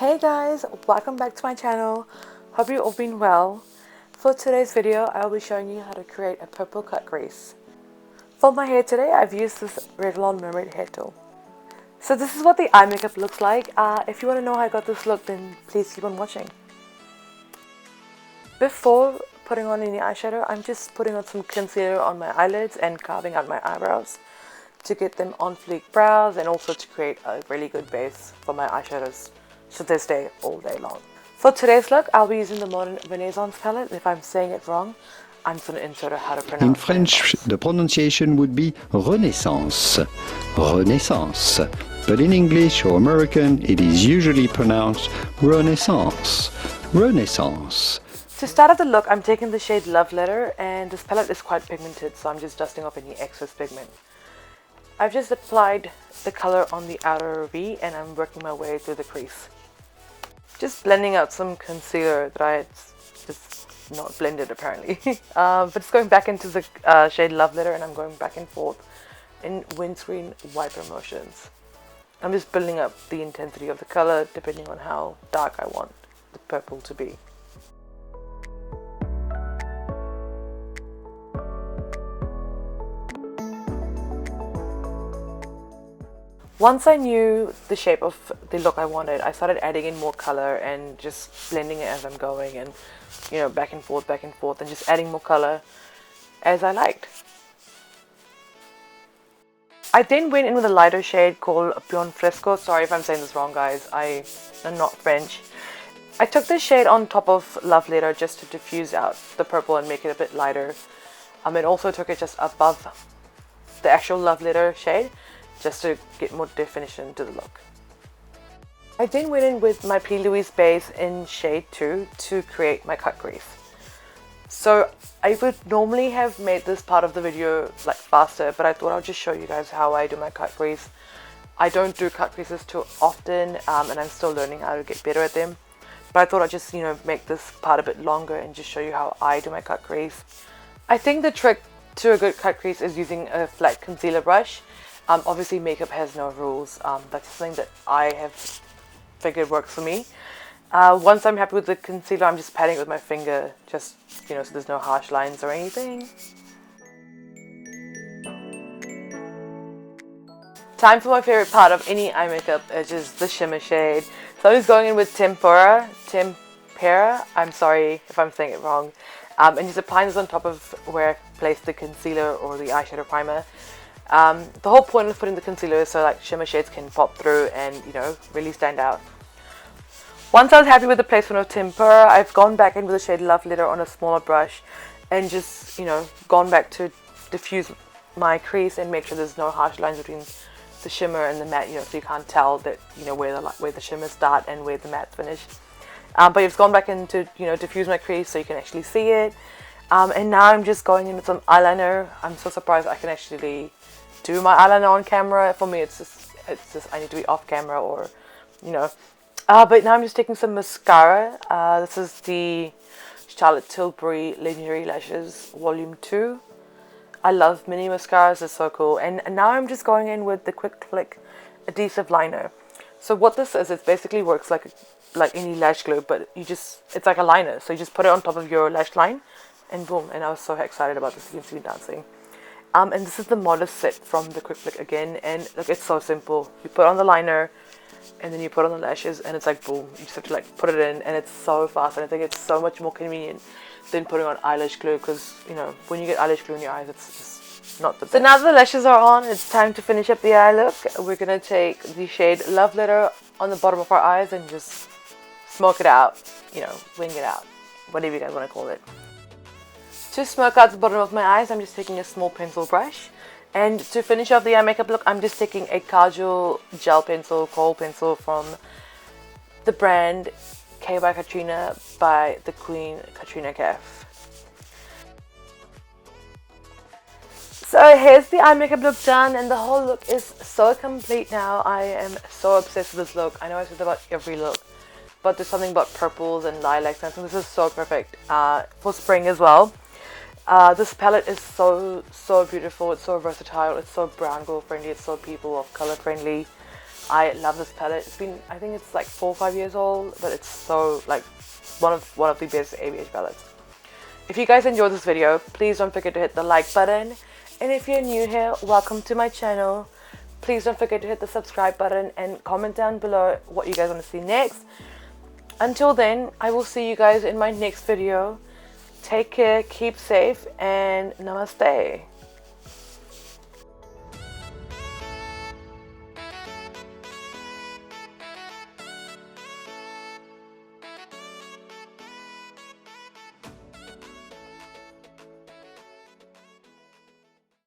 Hey guys, welcome back to my channel. Hope you've all been well. For today's video, I will be showing you how to create a purple cut crease. For my hair today, I've used this Revlon Mermaid hair tool. So this is what the eye makeup looks like. If you want to know how I got this look, then please keep on watching. Before putting on any eyeshadow, I'm just putting on some concealer on my eyelids and carving out my eyebrows to get them on fleek brows and also to create a really good base for my eyeshadows so they stay all day long. For today's look, I'll be using the Modern Renaissance palette. If I'm saying it wrong, I'm just going to insert how to pronounce it. In French, the pronunciation would be Renaissance. Renaissance. But in English or American, it is usually pronounced Renaissance. Renaissance. To start off the look, I'm taking the shade Love Letter, and this palette is quite pigmented, so I'm just dusting off any excess pigment. I've just applied the color on the outer V, and I'm working my way through the crease. Just blending out some concealer that I had just not blended apparently. But it's going back into the shade Love Letter, and I'm going back and forth in windscreen wiper motions. I'm just building up the intensity of the color depending on how dark I want the purple to be. Once I knew the shape of the look I wanted, I started adding in more color and just blending it as I'm going, and back and forth and just adding more color as I liked. I then went in with a lighter shade called Buon Fresco. Sorry if I'm saying this wrong, guys. I am not French. I took this shade on top of Love Letter just to diffuse out the purple and make it a bit lighter. And also took it just above the actual Love Letter shade, just to get more definition to the look. I then went in with my Louise base in shade 2 to create my cut crease. So I would normally have made this part of the video like faster, but I thought I'll just show you guys how I do my cut crease. I don't do cut creases too often, and I'm still learning how to get better at them. But I thought I'd just make this part a bit longer and just show you how I do my cut crease. I think the trick to a good cut crease is using a flat concealer brush. Obviously makeup has no rules. That's something that I have figured works for me. Once I'm happy with the concealer, I'm just patting it with my finger, just so there's no harsh lines or anything. Time for my favorite part of any eye makeup, which is the shimmer shade. So I'm just going in with Tempera, I'm sorry if I'm saying it wrong, and just applying this on top of where I placed the concealer or the eyeshadow primer. The whole point of putting the concealer is so like shimmer shades can pop through and really stand out. Once I was happy with the placement of Tempera, I've gone back in with the shade Love Letter on a smaller brush and just gone back to diffuse my crease and make sure there's no harsh lines between the shimmer and the matte, so you can't tell that where the shimmers start and where the mattes finish. But it's gone back in to diffuse my crease so you can actually see it. And now I'm just going in with some eyeliner. I'm so surprised I can actually do my eyeliner on camera. For me, it's just I need to be off camera or but now I'm just taking some mascara. This is the Charlotte Tilbury Legendary Lashes Volume 2. I love mini mascaras, it's so cool. And now I'm just going in with the Quick Click Adhesive Liner. So what this is, it basically works like any lash glue, but it's like a liner. So you just put it on top of your lash line and boom. And I was so excited about this, you can see me dancing. And this is the Modest set from the Quick Click again, and look, it's so simple. You put on the liner and then you put on the lashes and it's like boom, you just have to put it in, and it's so fast, and I think it's so much more convenient than putting on eyelash glue, because when you get eyelash glue in your eyes, it's just not the best. So now that the lashes are on, it's time to finish up the eye look. We're gonna take the shade Love Letter on the bottom of our eyes and just smoke it out, wing it out, whatever you guys want to call it. To smoke out the bottom of my eyes, I'm just taking a small pencil brush. And to finish off the eye makeup look, I'm just taking a Kajal gel pencil, kohl pencil from the brand K by Katrina by the Queen Katrina Kaif. So here's the eye makeup look done, and the whole look is so complete now. I am so obsessed with this look. I know I said about every look, but there's something about purples and lilacs, and I think this is so perfect for spring as well. This palette is so beautiful. It's so versatile. It's so brown girl friendly. It's so people of color friendly. I love this palette. It's been, I think it's like 4 or 5 years old, but it's so like one of the best ABH palettes. If you guys enjoyed this video, please don't forget to hit the like button. And if you're new here, welcome to my channel. Please don't forget to hit the subscribe button and comment down below what you guys want to see next. Until then, I will see you guys in my next video. Take care, keep safe, and namaste.